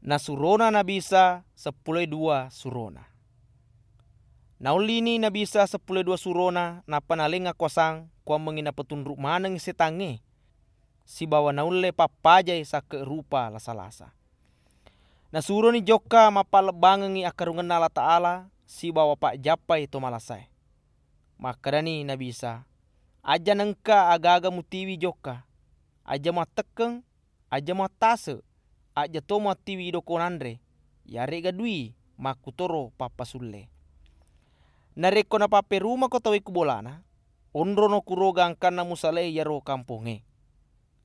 Na surona na bisa 12 surona. Naulini na bisa 12 surona na panalenga kosang kwa mengina petunduk maneng setange. Si bawa naule papajay sa kerupa lasa-lasa. Na suro ni joka mapalebangengi akarungan Allah Ta'ala si bawa pak japai to malasay. Makadani na bisa. Aja nengka aga-aga mutiwi joka. Aja matekeng, aja matase, aja to matiwi dokonandre. Yare gadui makutoro papasulle. Nareko na pape rumah ko tawi kubolana, onro no kuroga angkana musale yaro kamponge.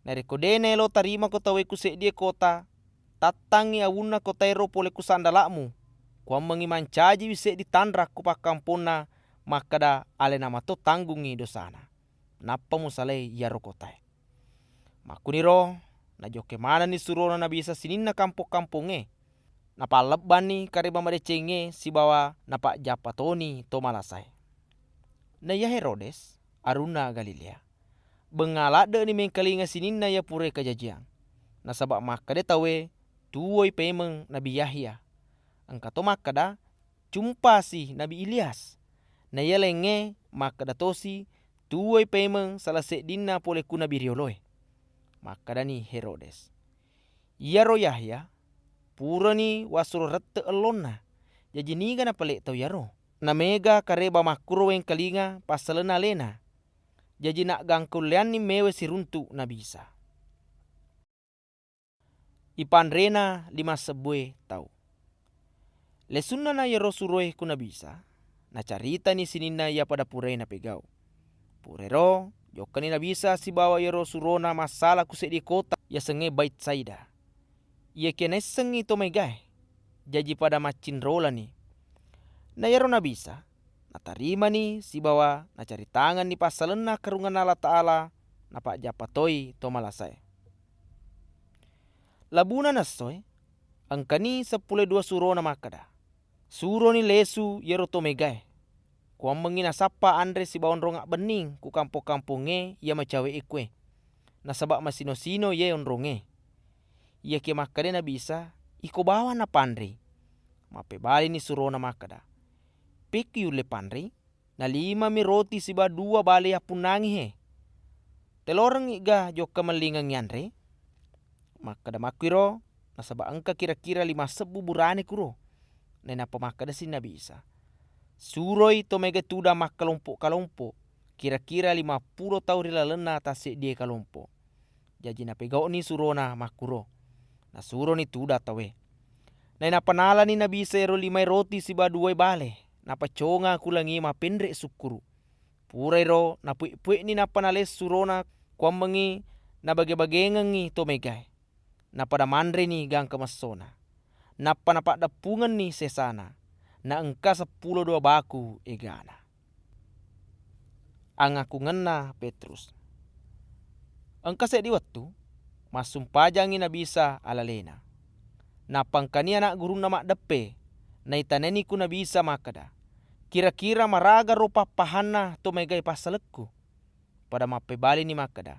Nareko dene lo tarima ko tawi kusedie kota, tatangi awuna ko tairo pole kusandalamu. Kwa mengimancaji wise ditandrak ko pakampona makada ale nama to tanggungi dosana. Napa musale yaro kotai. Makuniro na joke mana ni surona na bisa sininna kampong-kamponge. Napalebani kare mamadecenge si bawa napa japatoni to malasay. Na ya Herodes aruna Galilea. Bengalade ni mengkalinga sininna ya pure kajajiang. Na sabak makade tawe tuoy pemeng Nabi Yahya. Angkato makada jumpa si Nabi Ilyas. Na ya lenge makada tosi tuoy pemeng salase dinna pole ku Nabi rioloy. Makada ni Herodes. Yaro Yahya pura ni wasuro rette elona. Jadi niga na pale tau yaro. Na mega kareba makuro weng kalinga pasalena lena. Jadi nak gangkulian ni mewe siruntu na bisa. Ipan rena 5 sebue tau. Lesuna na yaro suroe kuna bisa. Na carita ni sinina ya pada pure na pegau. Purero jokani na bisa si bawa yaro surona masalah kusedi kota ya senge bait saida. Ia keneseng itu megai. Jadi pada macin rola ni. Na yaro na bisa. Na tarima ni si bawa na cari tangan ni pasalena kerungan Allah Ta'ala na pak japatoi to malasay. Labuna nasoy angkani 12 surona makada. Suro ni lesu yaro to megai. Kwa mengina sapa andre si bawon rongak bening ku kampung-kampunge ia macawe ikwe. Na sabak masino-sino ye onronge. Ia ke makade na bisa iko bawa na pandri. Mape bali ni surona makada. Peki ule pandri na 5 mi roti siba 2 bali apunangi he. Teloreng iga joka melingang yandre. Makada makwiro na sabak angka kira-kira 5 sebu burane kuro. Nena pemakada si na bisa. Suroi to mega tuda mak kalompo. Kira-kira 50 tau rila lena tasik dia kalompo. Jadi na pegau ni surona makuro. Na suro ni tuda tawe. Na inapanala ni nabi sero 5 roti siba 2 bale. Napa conga kulangi mapendre sukuru. Purairo na puik-puik ni napanales surona kwa mengi na bage-bagengengi to megai. Na pada mandre ni gang kemasona. Napa napak dapungan ni sesana. Na engka 10 2 baku egana. Angaku ngena Petrus. Engka sedi waktu masumpajangi na bisa alalena. Na pangkania anak guru nama depe. Na itaneni ku na bisa makada. Kira-kira maraga ropa pahana to megai pasaleku. Pada mape bali ni makada.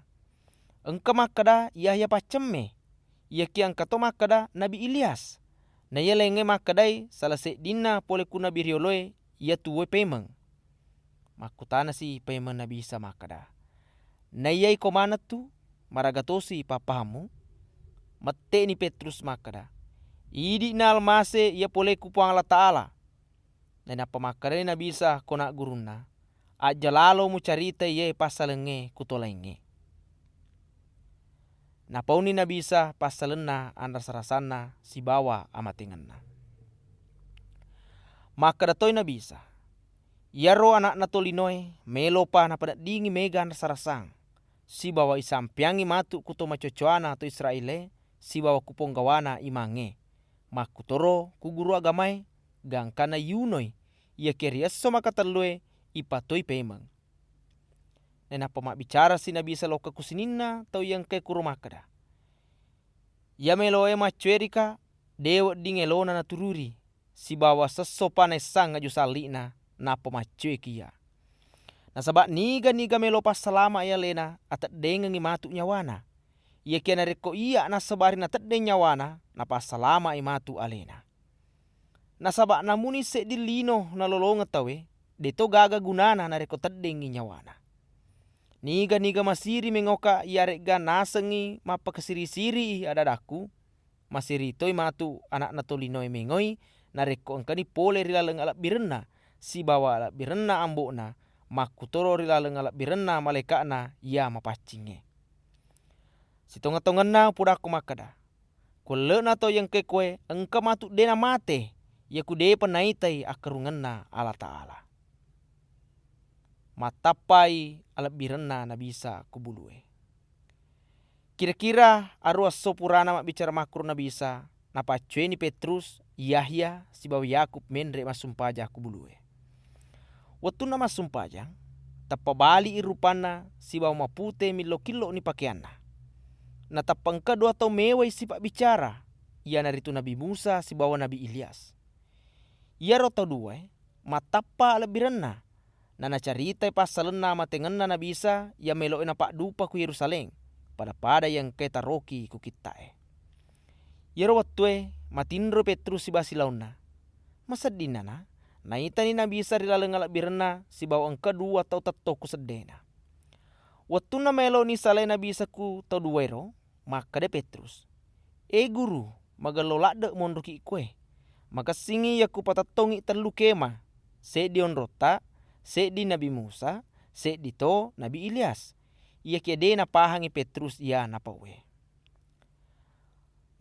Engka makada Yahya pacemme. Ia ki angka to makada Nabi Ilyas. Na ia lenge makadai salase dina pole ku Nabi rioloe ia tuwe pemeng. Makutana si pemeng na bisa makada. Na ia iko mana tu maragatosi papahamu. Mate ni Petrus makada. Idi na almase ia pole ku puang Allah Ta'ala. Na napa makada na bisa kona guruna. Aja lalo mu carita ia pasalenge kutolenge. Na pauni na bisa pasalena andar sarasana si bawa amatengenna. Maka datoi na bisa. Yaro anak na tolinoy melopa na pada dingi mega andar sarasang. Si bawa isampiangi matu kuto macocoana atau Israele si bawa kupong gawana imange. Makutoro ku guru agamai gangkana yunoi ia kerieso makatalue ipatoi pemang. Nena pemak bicara si nabi saloka kusinina tau yang ke kuru makada. Ya meloe macuerika dewa dingelona na tururi si bawa sesopane sang aju salina na pemacue kia. Na sabak niga melo pas selama ya lena atat dengengi matu nyawana. Ia kia nareko iya nasabari na tedde nyawana na pasalama imatu alena. Nasaba namuni se dilino na lolonga tawe deto gaga gunana nareko tedde nyawana. Niga masiri mengoka iarega nasengi mapa kesiri-siri adadaku masiri toi matu anak na tolinoi mengoi nareko engkani pole rilaleng alak birenna si bawa alak birenna ambona maku toro rilaleng alak birenna malekana ia mapaccinge. Sitonga-tonganna pudaku makada kulena to yang kekwe engka matu dena mate ya kude panaitai akarunganna Allah Ta'ala. Matapai alak birenna na bisa kubulue. Kira-kira arua sopurana mak bicara makro na bisa napacueni Petrus, Yahya, si bawa Yakub menre masumpaja kubulue. Waktu na masumpaja tapabali irupana si bawa mapute milo-kilo ni pakaianna. Na tapangka dua tau mewai si pak bicara. Ia naritu Nabi Musa si bawa Nabi Ilyas. Ia rotau dua matapa alak birenna. Nana carita pasalena matengenna na bisa ia meloe na pak dupa ku Yerusalem pada yang keta roki ku kitae. Yero watue matindro Petrus si basilauna. Masedina na itani na bisa rilaleng alak birenna si bawa engka dua tau tato ku sedena. Waktu na melo ni salai na bisa ku tau duero maka de Petrus. Guru magalolak de mondoki kue. Maka singi ya ku patatongi terlu kema. Se dion rota se di Nabi Musa, se di to Nabi Ilyas. Ia kiade na pahangi Petrus ia napawe.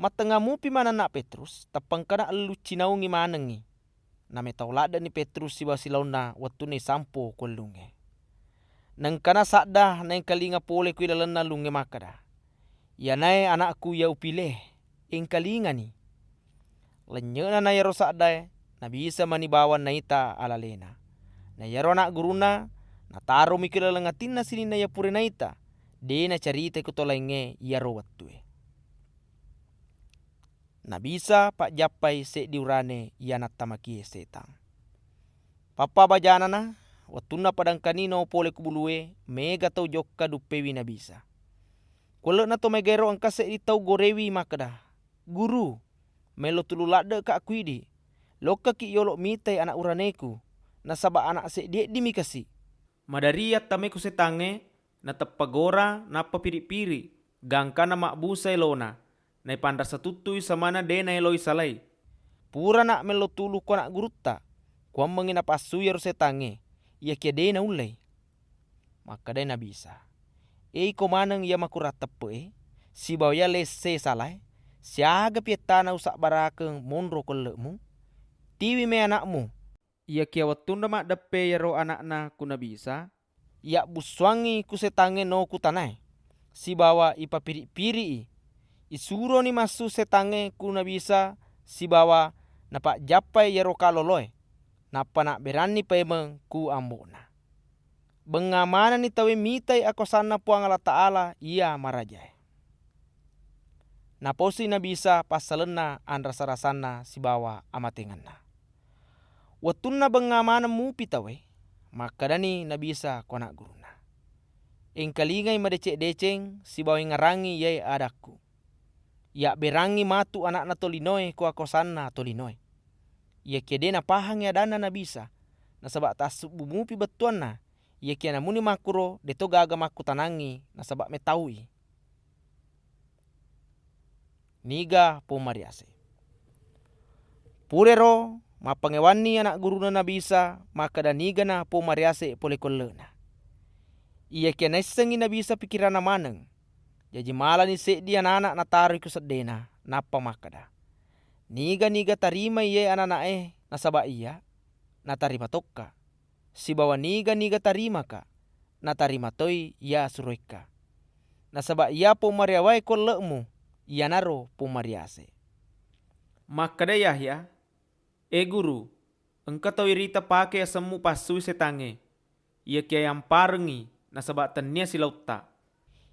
Matengamu pi mana nak Petrus, tapangkana elu cinaungi manengi. Na metaulada ni Petrus si basilauna waktu ni sampo kulunge. Nang kana sakda nang kalinga pole ku ilalena lunge makada. Ia nae anakku ya upile, ing kalinga ni. Lenyena na yaro sakda na bisa manibawan naita alalena. Na yaro anak guruna na taro mikila lengatin na sini na ya pure naita de na carita kutolainge yaro wattue. Na bisa pak japai se diurane ia natamaki setang. Papa bajana na watuna padang kanino pole kubulue mega tau jokka dupewi na bisa. Kule na to megero angka se ditau gorewi makada. Guru melo tululade ka akuidi. Loka ki yolo mitai anak uraneku. Nasaba anak se die dimikasi. Madariat tameku setange na tapagora na papiri-piri gangka na makbusa elona na ipandar satutui samana de na eloi salai. Pura nak melo tulu ko anak gurutta kuam mengina pasu yaro setange ia kia de na ulai. Maka de na bisa. Ko maneng ia makurat tepe si bawya lese salai siaga pietana usak barakeng monro kolemu tiwi me anakmu. Ia kia watunda mak depe yaro anakna kuna bisa. Ia buswangi ku setange no kutanai. Si bawa ipapiri-piri isuro ni masu setange kuna bisa si bawa napak japai yaro kaloloe. Napa nak berani pemeng ku ambona. Bengamana ni tawe mitai ako sana puang Allah Ta'ala ia marajai. Naposi na bisa pasalena an rasa-rasana si bawa amatenganna. Watuna bengamana mupi tawe maka dani na bisa kona guruna. Ing kalingai madecek-deceng si bawa ngarangi yai adaku. Ya berangi matu anak na tolinoe ko ako sana tolinoe. Ia kede na pahang ya dana na bisa. Nasabak tasuk bumupi betuan na. Ia kia namuni makuro deto gaga maku tanangi nasabak metaui. Niga pomariase. Purero mapangewani anak guruna na bisa maka daniga na pomariase pole kolena. Ia kia nesengi na bisa pikirana maneng. Jadi mala ni se dia anak na taruh ku sedena napa makada. Niga tarima iye anak nasabak iya na tarima tokka. Si bawa niga tarima ka na tarima toi ia suroika. Nasabak iya pomariawai kolemu ia naro pomariase. Makada Yahya. Guru, engkau tahu irita pakai semu pasui setange. Ia kia yang parengi nasabak tania si lauta.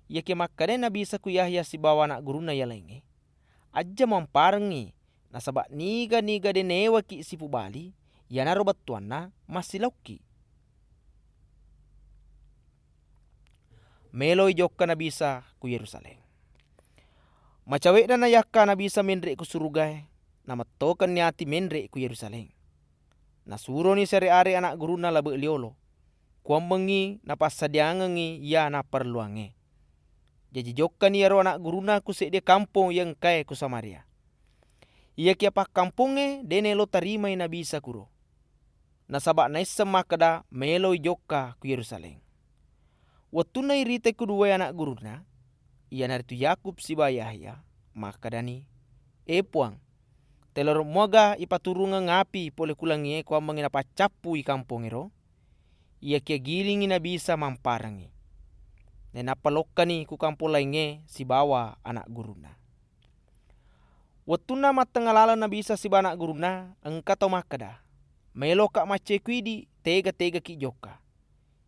Ia kia makade na bisa ku Yahya si bawa anak guruna ya lenge. Aja mamparengi nasabak niga denewa ki si pubali. Ia naro batuana masih lauki. Meloi jokka na bisa ku Yerusalem. Macawe na yakka na bisa menre ku surugae, na matokan niati menre ku Yerusalem. Nasuro ni sari-ari anak guruna labe liolo, kuambengi na pasadiangengi ya na perluange. Jadi jokkan ia ro anak guruna ku dia kampung yang kae ku Samaria. Ia kia pak kampunge dene lo tarimai na bisa kuro. Nasabak na makada melo jokka ku Yerusalem. Watuna irite kedua anak guruna, ia naritu Yakub siba Yahya, maka dani puang telor moga ipaturunga ngapi pole kulangie kwa mangina pacapu i kampung ero, ia kia gilingi na bisa mamparangi. Nena palokani ku kampung lainge si bawa anak guruna. Watuna matengalala na bisa si anak guruna engkato makada. Melo kak mace kuidi tega-tega ki joka.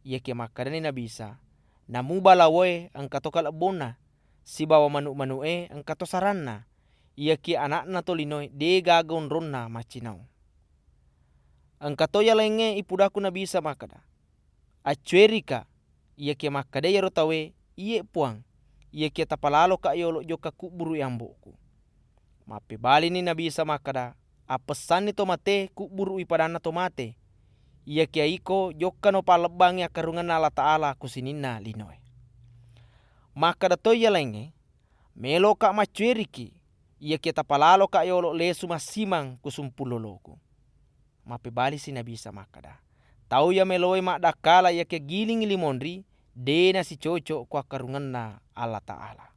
Ia kia makadani na bisa. Namu balawoe engkato kalabona si bawa manu-manu engkato saranna. Ia kia anak na tolinoi de gagon ronna macinau. Engkato ya lenge ipudaku na bisa makada. Acuerika ia kia makada ya rotawe iye puang. Ia kia tapalalo ka yolo joka kuburu yamboku. Mape bali ni na bisa makada. Apesan ni tomate kuburu ipadana tomate. Ia kia iko joka no palebang ya karungan Allah Ta'ala kusinina linoi. Maka dato ya lenge melo ka macueriki. Ia kia tapalalo ka yolo lesu masimang kusumpuloloku. Mape bali si na bisa makada. Tau ya meloi mak dakala ia kia giling limondri dena si cocok kwa karungan na Allah Ta'ala.